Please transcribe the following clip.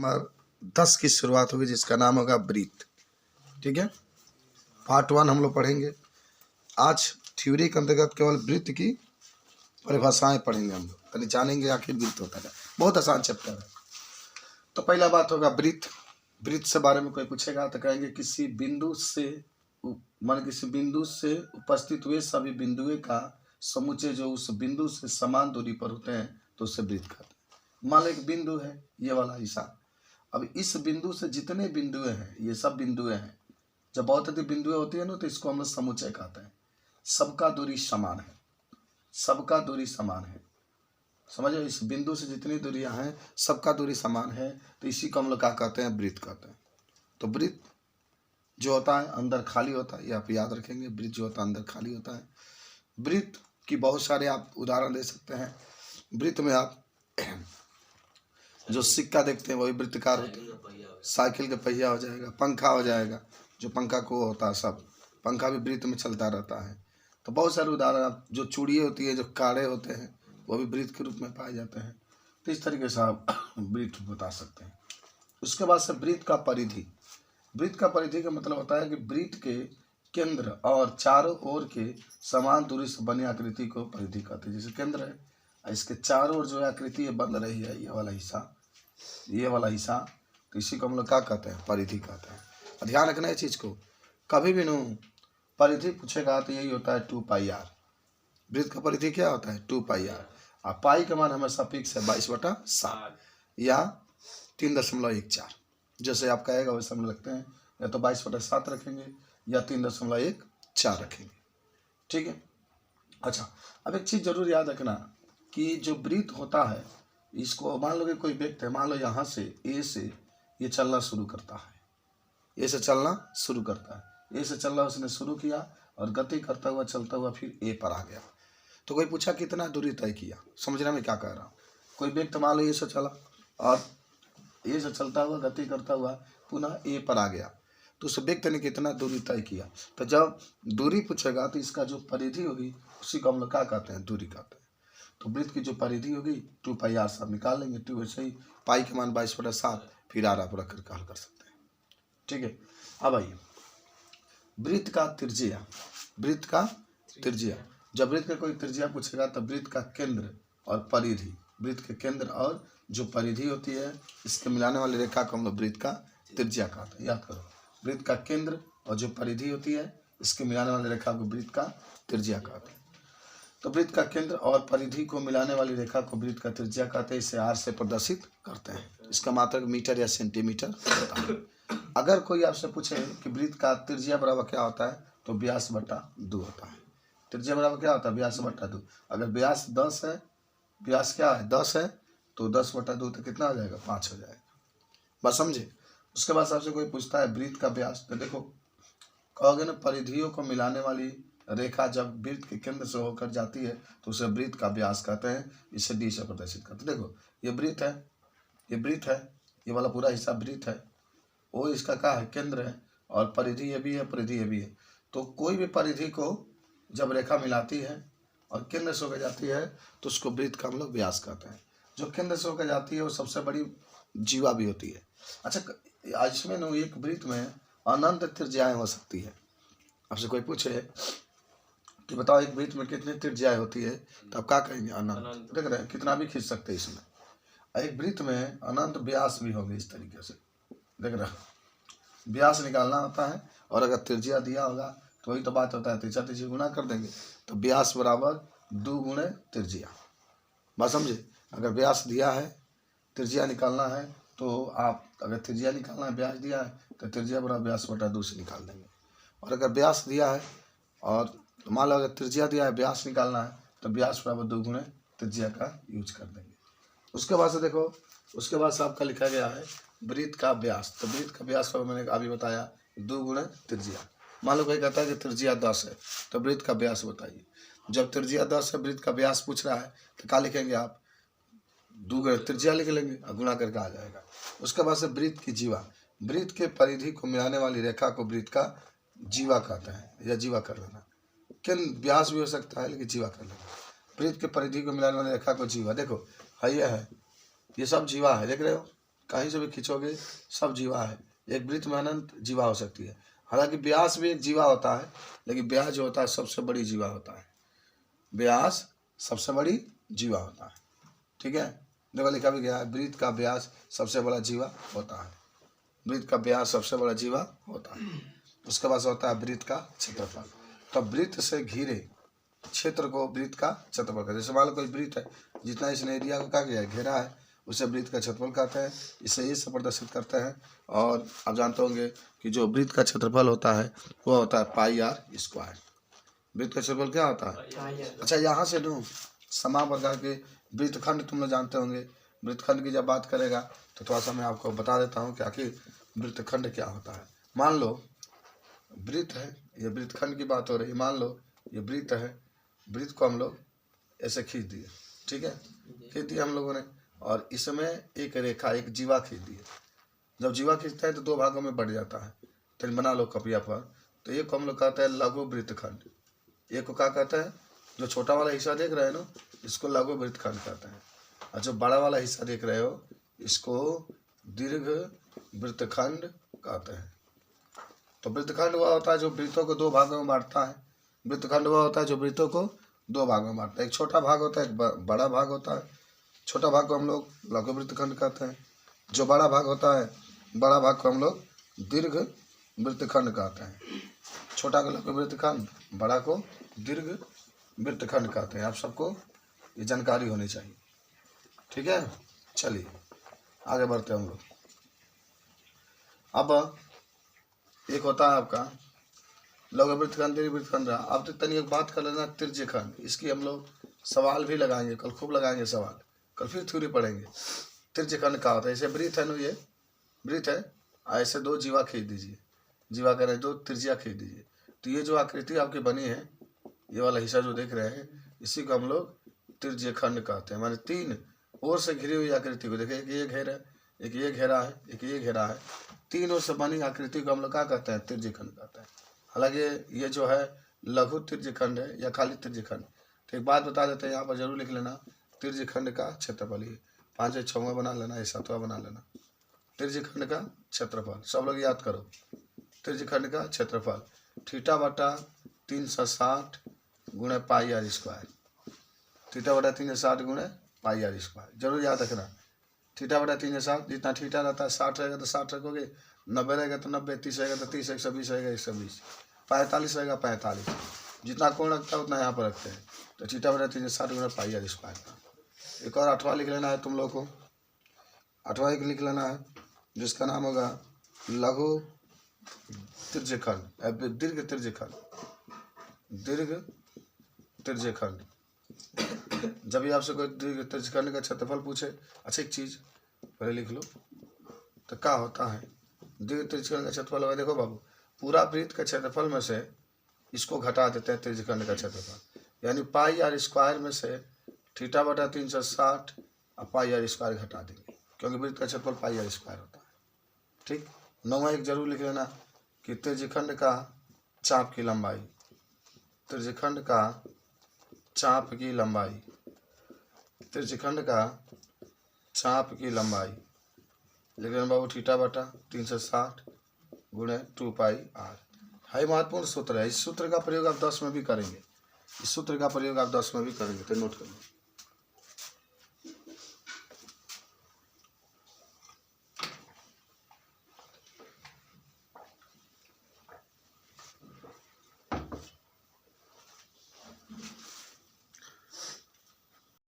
Number 10 की शुरुआत होगी, जिसका नाम होगा ब्रीथ। ठीक है, पार्ट 1 हम लोग पढ़ेंगे आज। थ्योरी के अंतर्गत केवल ब्रीथ की परिभाषाएं पढ़ेंगे हम लोग, यानी जानेंगे आखिर ब्रीथ होता है। बहुत आसान चैप्टर है। तो पहला बात होगा ब्रीथ। ब्रीथ से बारे में कोई पूछेगा तो कहेंगे किसी बिंदु से किसी बिंदु से उपस्थित हुए सभी बिंदुओं का समुच्चय जो उस बिंदु से समान दूरी पर होते हैं तो उससे ब्रीथ कहते हैं। मान लो एक बिंदु है, ये वाला हिस्सा। अब इस बिंदु से जितने बिंदुएं हैं, ये सब बिंदुएं हैं। जब बहुत अधिक बिंदुएं होती है ना, तो इसको हम लोग समुच्चय कहते हैं। सबका दूरी समान है, सबका दूरी समान है। समझो, इस बिंदु से जितनी दूरियां हैं सबका दूरी समान है, तो इसी को हम लोग क्या कहते हैं? ब्रीथ कहते हैं। तो ब्रीथ जो होता है अंदर खाली होता है, ये आप याद रखेंगे। ब्रीथ जो होता है अंदर खाली होता है। ब्रीथ की बहुत सारे आप उदाहरण दे सकते हैं। ब्रीथ में आप जो सिक्का देखते हैं वही वृत्तकार होते हैं। साइकिल का पहिया हो जाएगा, पंखा हो जाएगा, जो पंखा को होता है सब, पंखा भी वृत्त में चलता रहता है। तो बहुत सारे उदाहरण आप, जो चूड़ी होती है, जो काड़े होते हैं, वो भी ब्रीथ के रूप में पाए जाते हैं। तो इस तरीके से आप ब्रीथ बता सकते हैं। उसके बाद से ब्रीथ का परिधि। ब्रीथ का परिधि का मतलब होता है कि ब्रीथ के केंद्र और चारों ओर के समान दूरी से बनी आकृति को परिधि कहते हैं। जैसे केंद्र है, इसके चारों ओर जो आकृति बन रही है, ये वाला हिस्सा, तो इसी को हम लोग क्या कहते हैं? परिधि कहते हैं। और ध्यान रखना है चीज़ को, कभी भी परिधि पूछेगा तो यही होता है 2πr। ब्रीथ का परिधि क्या होता है? 2πr। और पाई का मान हमेशा फिक्स है 22/7 या 3.14। जैसे आप कहेगा वैसे हम रखते हैं, या तो 22/7 रखेंगे या 3.14 रखेंगे। ठीक है। अच्छा, अब एक चीज़ जरूर याद रखना कि जो ब्रीथ होता है, इसको मान लो कि कोई व्यक्ति है, मान लो यहाँ से ए से ये चलना शुरू करता है, ए से चलना शुरू करता है, ए से चलना उसने शुरू किया और गति करता हुआ चलता हुआ फिर ए पर आ गया। तो कोई पूछा कितना दूरी तय किया? समझना मैं क्या कह रहा हूँ। कोई व्यक्ति मान लो ए से चला और ए से चलता हुआ गति करता हुआ पुनः ए पर आ गया, तो उस व्यक्ति ने कितना दूरी तय किया? तो जब दूरी पूछेगा तो इसका जो परिधि होगी उसी को हम लोग क्या कहते हैं? दूरी कहते हैं। तो वृत्त की जो परिधि होगी 2πr से आप निकाल लेंगे। 2 वैसे ही पाई के मान 22/7 फिर आर आप रख कर हल कर सकते हैं। ठीक है। अब आइए वृत्त का त्रिज्या। वृत्त का त्रिज्या, जब वृत्त का कोई त्रिज्या पूछेगा तो वृत्त का केंद्र और परिधि, वृत्त के केंद्र और जो परिधि होती है, इसके मिलाने वाली रेखा को हम लोग वृत्त का त्रिज्या कहते हैं। याद करो, वृत्त का केंद्र और जो परिधि होती है, इसके मिलाने वाली रेखा को वृत्त का त्रिज्या कहते हैं। तो वृत्त का केंद्र और परिधि को मिलाने वाली रेखा को वृत्त का त्रिज्या कहते हैं। इसे आर से प्रदर्शित करते हैं। इसका मात्रक मीटर या सेंटीमीटर होता है। अगर कोई आपसे पूछे कि वृत्त का त्रिज्या बराबर क्या होता है, तो व्यास बटा 2 होता है। त्रिज्या बराबर क्या होता है? व्यास बटा 2। अगर व्यास 10 है, व्यास क्या है? 10 है, तो 10/2 तो कितना आ जाएगा? 5 हो जाएगा। बस समझे। उसके बाद आपसे कोई पूछता है वृत्त का व्यास, तो देखो कहोगे ना, परिधियों को मिलाने वाली रेखा जब वृत्त के केंद्र से होकर जाती है तो उसे वृत्त का व्यास कहते हैं। इसे डी से प्रदर्शित करते हैं। देखो ये वृत्त है, ये वृत्त है, ये वाला पूरा हिस्सा वृत्त है, वो इसका क्या है? केंद्र है। और परिधि ये भी है, परिधि ये भी है। तो कोई भी परिधि को जब रेखा मिलाती है और केंद्र से होकर जाती है तो उसको वृत्त का हम लोग व्यास कहते हैं। जो केंद्र से होकर जाती है वो सबसे बड़ी जीवा भी होती है। अच्छा, इसमें एक वृत्त में अनंत त्रिज्याएं हो सकती है। आपसे कोई पूछे कि बताओ एक वृत्त में कितनी त्रिज्याएं होती है, तो आप क्या कहेंगे? अनंत। देख रहे हैं, कितना भी खींच सकते हैं इसमें। एक वृत्त में अनंत व्यास भी होगी। इस तरीके से देख रहे हैं, व्यास निकालना होता है और अगर त्रिज्या दिया होगा तो वही तो बात होता है, त्रिज्या गुना कर देंगे तो व्यास बराबर 2 गुणे त्रिज्या। बात समझे। अगर व्यास दिया है, त्रिज्या निकालना है, तो आप अगर त्रिज्या निकालना है, व्यास दिया है, तो त्रिज्या बराबर व्यास बटा 2 से निकाल देंगे। और अगर व्यास दिया है और मान लो अगर त्रिज्या दिया है, व्यास निकालना है, तो व्यास बराबर 2 गुणे त्रिज्या का यूज कर देंगे। उसके बाद से देखो, उसके बाद से आपका लिखा गया है वृत्त का व्यास। तो वृत्त का व्यास मैंने अभी बताया 2 गुणे त्रिज्या। मान लो कोई कहता है कि त्रिज्या 10 है, तो वृत्त का व्यास बताइए। जब त्रिज्या 10 है, वृत्त का व्यास पूछ रहा है, तो क्या लिखेंगे आप? 2 गुणे त्रिज्या लिख लेंगे और गुणा करके आ जाएगा। उसके बाद से वृत्त की जीवा। वृत्त के परिधि को मिलाने वाली रेखा को वृत्त का जीवा कहते हैं, या जीवा कर लेना। व्यास भी हो सकता है, लेकिन जीवा कर लेना। वृत्त के परिधि को मिलाने वाली रेखा को जीवा। देखो है, ये सब जीवा है, देख रहे हो, कहीं से भी खींचोगे सब जीवा है। एक वृत्त में अनंत जीवा हो सकती है। हालांकि व्यास भी एक जीवा होता है, लेकिन व्यास जो होता है सबसे बड़ी जीवा होता है। व्यास सबसे बड़ी जीवा होता है। ठीक है, देखो लिखा भी गया है, वृत्त का व्यास सबसे बड़ा जीवा होता है। वृत्त का व्यास सबसे बड़ा जीवा होता है। उसके बाद होता है वृत्त का क्षेत्रफल। तो वृत्त से घिरे क्षेत्र को वृत्त का क्षेत्रफल कहते हैं। जैसे मान लो कोई वृत्त है, जितना इसने एरिया को क्या किया है, घेरा है, उसे वृत्त का क्षेत्रफल कहते हैं। इसे ये सब प्रदर्शित करते हैं। और आप जानते होंगे कि जो वृत्त का क्षेत्रफल होता है वह होता है पाई आर स्क्वायर। वृत्त का क्षेत्रफल क्या होता है? अच्छा, यहाँ से लो समान प्रकार के वृत्तखंड तुम लोग जानते होंगे। वृत्तखंड की जब बात करेगा तो थोड़ा सा मैं आपको बता देता हूँ कि आखिर वृत्तखंड क्या होता है। मान लो वृत्त है, ये वृत्तखंड की बात हो रही है। मान लो ये वृत्त है, वृत्त को हम लोग ऐसे खींच दिए, ठीक है, खींच दिया हम लोगों ने, और इसमें एक रेखा, एक जीवा खींच दिए। जब जीवा खींचता है तो दो भागों में बढ़ जाता है। तो बना लो कपिया पर। तो एक को हम लोग कहते हैं लघु वृत्तखंड, एक को क्या कहते हैं, जो छोटा वाला हिस्सा देख रहे हो ना, इसको लघु वृत्तखंड कहते हैं, और जो बड़ा वाला हिस्सा देख रहे हो इसको दीर्घ वृत्तखंड कहते हैं। तो वृत्तखंड वह होता है जो वृत्तों को दो भागों में बांटता है। वृत्तखंड वह होता है जो वृत्तों को दो भागों में बांटता है। एक छोटा भाग होता है, एक बड़ा भाग होता है। छोटा भाग को हम लोग लघु वृत्तखंड कहते हैं। जो बड़ा भाग होता है, बड़ा भाग को हम लोग दीर्घ वृत्तखंड कहते हैं। छोटा को लघु वृत्तखंड, बड़ा को दीर्घ वृत्तखंड कहते हैं। आप सबको ये जानकारी होनी चाहिए, ठीक है। चलिए आगे बढ़ते हैं हम लोग। अब एक होता है आपका लघु वृत्तखंड, दीर्घ वृत्तखंड रहा। अब तो तनिक बात कर लेना तिर्यखंड। इसकी हम लोग सवाल भी लगाएंगे, कल खूब लगाएंगे सवाल, कल फिर थ्योरी पढ़ेंगे। तिर्यखंड का होता है, ऐसे वृत्त है ना, ये वृत्त है, ऐसे दो जीवा खींच दीजिए, जीवा करें दो त्रिज्या खींच दीजिए। तो ये जो आकृति आपकी बनी है, ये वाला हिस्सा जो देख रहे हैं, इसी को हम लोग तिर्यखंड कहते हैं। माने तीन ओर से घिरी हुई आकृति को देखिए, एक ये घेरा, एक ये घेरा है, एक ये घेरा है, तीन ओर से बनी आकृति को हम लोग क्या कहते हैं, तिर्यखंड कहते हैं। हालांकि ये जो है लघु तिर्यखंड है या खाली तिर्यखंड। तो एक बात बता देते हैं, यहाँ पर जरूर लिख लेना, तिर्यखंड का क्षेत्रफल ही 5 6वां बना लेना, या 7वां बना लेना। तिर्यखंड का क्षेत्रफल सब लोग याद करो। तिर्यखंड का क्षेत्रफल थीटा बटा 360 गुणे पाई आर स्क्वायर। थीटा बटा 360 गुणे पाई आर स्क्वायर, जरूर याद रखना। थीटा बटा 360, जितना थीटा रहता है 60 रहेगा तो 60 रखोगे, 90 रहेगा तो 90, 30 रहेगा तो 30, 120 रहेगा 120, 45 रहेगा 45। जितना कोण रखता है उतना यहाँ पर रखते हैं। तो थीटा बटा 360 गुणे पाई आर स्क्वायर का। एक और 8वां लिख लेना है तुम लोग को। 8वां एक लिख लेना है जिसका नाम होगा लघु तिर्यखंड, दीर्घ तिर्यखंड, दीर्घ तिर्यखंड। जब भी आपसे कोई दीर्घ तिर्यखंड का क्षेत्रफल पूछे, अच्छा एक चीज पहले लिख लो, तो क्या होता है दीर्घ तिर्यखंड का क्षेत्रफल होगा। देखो बाबू, पूरा वृत्त का क्षेत्रफल में से इसको घटा देते हैं तिर्यखंड का क्षेत्रफल, यानी पाई आर स्क्वायर में से थीटा बटा 360 और पाई आर स्क्वायर घटा देंगे, क्योंकि वृत्त का क्षेत्रफल पाई आर स्क्वायर होता है। ठीक। 9वां एक जरूर लिख लेना कि तिर्यखंड का चाप की लंबाई, तिर्यखंड का चाप की लंबाई, तिर्यखंड का चाप की लंबाई लिख लेना बाबू, थीटा बटा 360 गुणे 2 पाई आर। हाई महत्वपूर्ण सूत्र है। इस सूत्र का प्रयोग आप 10 में भी करेंगे, इस सूत्र का प्रयोग आप 10 में भी करेंगे, तो नोट कर लो।